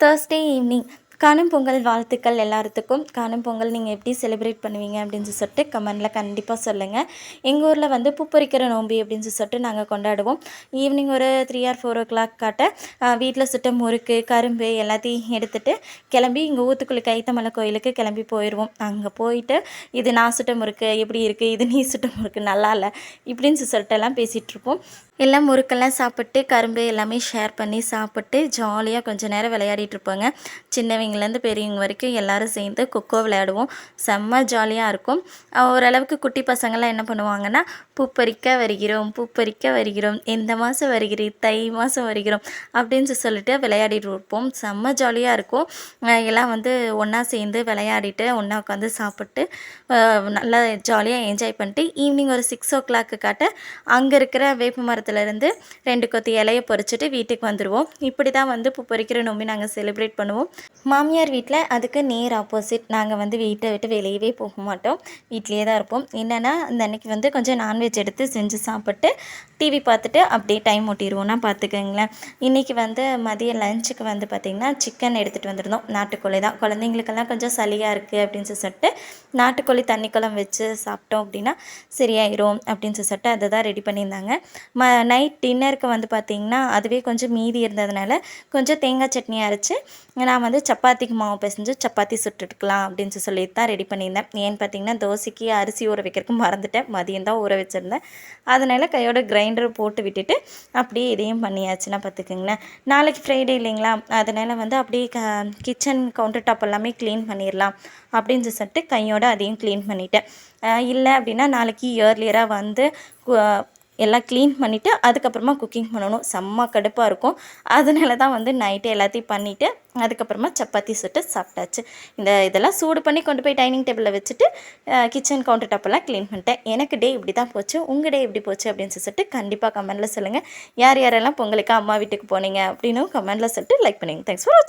Thursday evening காணும் பொங்கல் வாழ்த்துக்கள் எல்லாத்துக்கும். காணும் பொங்கல் நீங்கள் எப்படி செலிப்ரேட் பண்ணுவீங்க அப்படின்னு சொல்லிட்டு கமெண்டில் கண்டிப்பாக சொல்லுங்கள். எங்கள் ஊரில் வந்து பூப்பறிக்கிற நோம்பி அப்படின்னு சொல்லிட்டு நாங்கள் கொண்டாடுவோம். ஈவினிங் ஒரு 3 or 4 o'clock காட்ட வீட்டில் சுட்ட முறுக்கு கரும்பு எல்லாத்தையும் எடுத்துகிட்டு கிளம்பி இங்கே ஊத்துக்குளி கைத்தமலை கோயிலுக்கு கிளம்பி போயிடுவோம். அங்கே போயிட்டு இது நான் சுட்ட முறுக்கு எப்படி இருக்குது, இது நீ சுட்ட முறுக்கு நல்லா இல்லை இப்படின்னு சொல்லிட்டு எல்லாம் பேசிகிட்ருப்போம். எல்லாம் முறுக்கெல்லாம் சாப்பிட்டு கரும்பு எல்லாமே ஷேர் பண்ணி சாப்பிட்டு ஜாலியாக கொஞ்சம் நேரம் விளையாடிட்டு இருப்போங்க. சின்னவங்கலேருந்து பெரியவங்க வரைக்கும் எல்லோரும் சேர்ந்து கொக்கோ விளையாடுவோம். செம்ம ஜாலியாக இருக்கும். ஓரளவுக்கு குட்டி பசங்கள்லாம் என்ன பண்ணுவாங்கன்னா, பூப்பறிக்க வருகிறோம் பூப்பறிக்க வருகிறோம், எந்த மாதம் வருகிறீர், தை மாதம் வருகிறோம் அப்படின்னு சொல்லிட்டு விளையாடிட்டு இருப்போம். செம்ம ஜாலியாக இருக்கும். எல்லாம் வந்து ஒன்றா சேர்ந்து விளையாடிட்டு ஒன்றா உட்காந்து சாப்பிட்டு நல்லா ஜாலியாக என்ஜாய் பண்ணிட்டு ஈவினிங் ஒரு 6 o'clock காட்ட அங்கே இருக்கிற வேப்ப மரத்துலேருந்து 2 கொத்து இலையை பறிச்சுட்டு வீட்டுக்கு வந்துடுவோம். இப்படி தான் வந்து பூப்பறிக்கிற நோம்பி நாங்கள் செலிப்ரேட் பண்ணுவோம். மாமியார் வீட்டில் அதுக்கு நேர் ஆப்போசிட். நாங்கள் வந்து வீட்டை விட்டு வெளியவே போக மாட்டோம், வீட்டிலே தான் இருப்போம். என்னென்னா அந்த அன்றைக்கி வந்து கொஞ்சம் நான்வெஜ் எடுத்து செஞ்சு சாப்பிட்டு டிவி பார்த்துட்டு அப்படியே டைம் ஓட்டிடுவோம்னா பார்த்துக்கங்களேன். இன்றைக்கி வந்து மதியம் லஞ்சுக்கு வந்து பார்த்திங்கன்னா சிக்கன் எடுத்துகிட்டு வந்திருந்தோம். நாட்டுக்கோழி தான். குழந்தைங்களுக்கெல்லாம் கொஞ்சம் சளியாக இருக்குது அப்படின்னு சொல்லிட்டு நாட்டுக்கோழி தண்ணி குழம்பு வச்சு சாப்பிட்டோம் அப்படின்னா சரியாயிரும் அப்படின்னு சொல்லிட்டு அதை தான் ரெடி பண்ணியிருந்தாங்க. நைட் டின்னருக்கு வந்து பார்த்திங்கன்னா அதுவே கொஞ்சம் மீதி இருந்ததுனால கொஞ்சம் தேங்காய் சட்னி அரைச்சி நான் வந்து சப்பாத்திக்கு மாவு பிசைஞ்சு சப்பாத்தி சுட்டுட்டுக்கலாம் அப்படின்னு சொல்லிட்டு தான் ரெடி பண்ணியிருந்தேன். ஏன்னு பார்த்திங்கன்னா தோசைக்கு அரிசி ஊற வைக்கிறதுக்கு மறந்துட்டேன், மதியம் தான் ஊற வச்சுருந்தேன். அதனால் கையோட கிரைண்டர் போட்டு விட்டுட்டு அப்படியே இதையும் பண்ணியாச்சுன்னா பார்த்துக்குங்களேன். நாளைக்கு ஃப்ரைடே இல்லைங்களா, அதனால் வந்து அப்படியே கிச்சன் கவுண்டர் டாப் எல்லாமே க்ளீன் பண்ணிடலாம் அப்படின்னு சொல்லிட்டு கையோட அதையும் க்ளீன் பண்ணிட்டேன். இல்லை அப்படின்னா நாளைக்கு இயர்லியராக வந்து எல்லாம் க்ளீன் பண்ணிவிட்டு அதுக்கப்புறமா குக்கிங் பண்ணணும். செம்ம கடுப்பாக இருக்கும். அதனால தான் வந்து நைட்டு எல்லாத்தையும் பண்ணிவிட்டு அதுக்கப்புறமா சப்பாத்தி சுட்டு சாப்பிட்டாச்சு. இதெல்லாம் சூடு பண்ணி கொண்டு போய் டைனிங் டேபிளில் வச்சுட்டு கிச்சன் கவுண்டர் டாப்பெல்லாம் க்ளீன் பண்ணிட்டேன். எனக்கு டே இப்படி தான் போச்சு. உங்கள் டே எப்படி போச்சு அப்படின்னு சொல்லிட்டு கண்டிப்பாக கமெண்டில் சொல்லுங்கள். யார் யாரெல்லாம் பொங்கலுக்கு அம்மா வீட்டுக்கு போனீங்க அப்படின்னு கமெண்டில் சொல்லிட்டு லைக் பண்ணுங்கள். தேங்க்ஸ் ஃபார் வாட்சிங்.